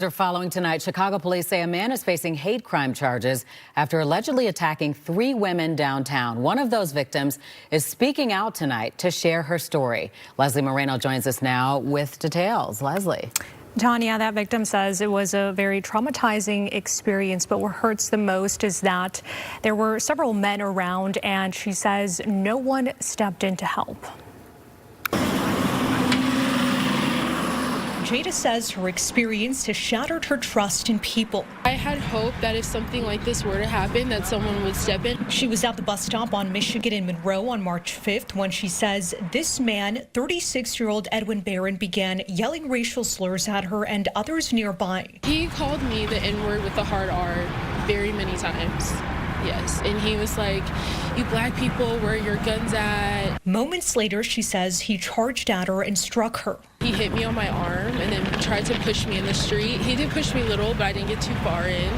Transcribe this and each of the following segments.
Following tonight, Chicago police say a man is facing hate crime charges after allegedly attacking 3 women downtown. One of those victims is speaking out tonight to share her story. Leslie Moreno joins us now with details. Leslie. Tanya, that victim says it was a very traumatizing experience, but what hurts the most is that there were several men around, and she says no one stepped in to help. Jada says her experience has shattered her trust in people. I had hope that if something like this were to happen, that someone would step in. She was at the bus stop on Michigan and Monroe on March 5th when she says this man, 36-year-old Edwin Barron, began yelling racial slurs at her and others nearby. He called me the N-word with the hard R very many times. Yes, and he was like, "You black people, where are your guns at?" Moments later, she says he charged at her and struck her. He hit me on my arm and then tried to push me in the street. He did push me a little, but I didn't get too far in.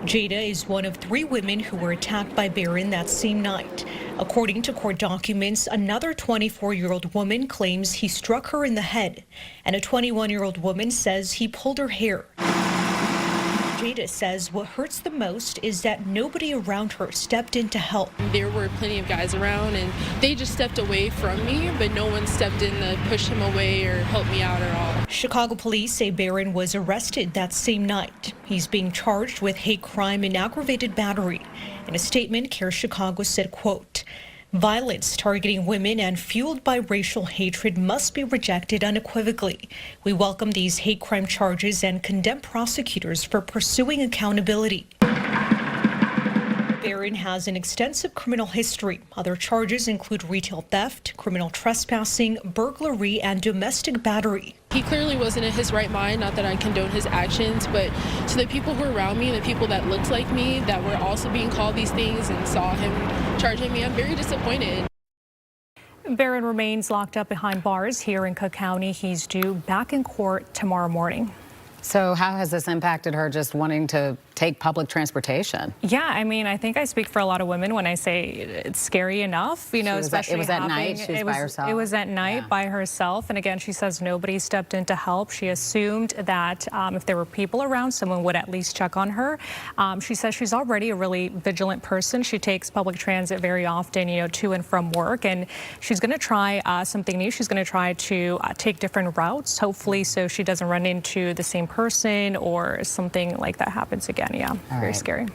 Jada is one of 3 women who were attacked by Barron that same night. According to court documents, another 24-year-old woman claims he struck her in the head, and a 21-year-old woman says he pulled her hair. Jada says what hurts the most is that nobody around her stepped in to help. There were plenty of guys around and they just stepped away from me, but no one stepped in to push him away or help me out at all. Chicago police say Barron was arrested that same night. He's being charged with hate crime and aggravated battery. In a statement, Care Chicago said, quote, "Violence targeting women and fueled by racial hatred must be rejected unequivocally. We welcome these hate crime charges and condemn prosecutors for pursuing accountability." Barron has an extensive criminal history. Other charges include retail theft, criminal trespassing, burglary, and domestic battery. He clearly wasn't in his right mind, not that I condone his actions, but to the people who were around me and the people that looked like me that were also being called these things and saw him charging me, I'm very disappointed. Barron remains locked up behind bars here in Cook County. He's due back in court tomorrow morning. So how has this impacted her just wanting to take public transportation? Yeah, I mean, I think I speak for a lot of women when I say it's scary enough, you know, especially it was at night, she was by herself. It was at night by herself. And again, she says nobody stepped in to help. She assumed that if there were people around, someone would at least check on her. She says she's already a really vigilant person. She takes public transit very often, you know, to and from work. And she's going to try something new. She's going to try to take different routes, hopefully, so she doesn't run into the same person or something like that happens again. Yeah, very scary.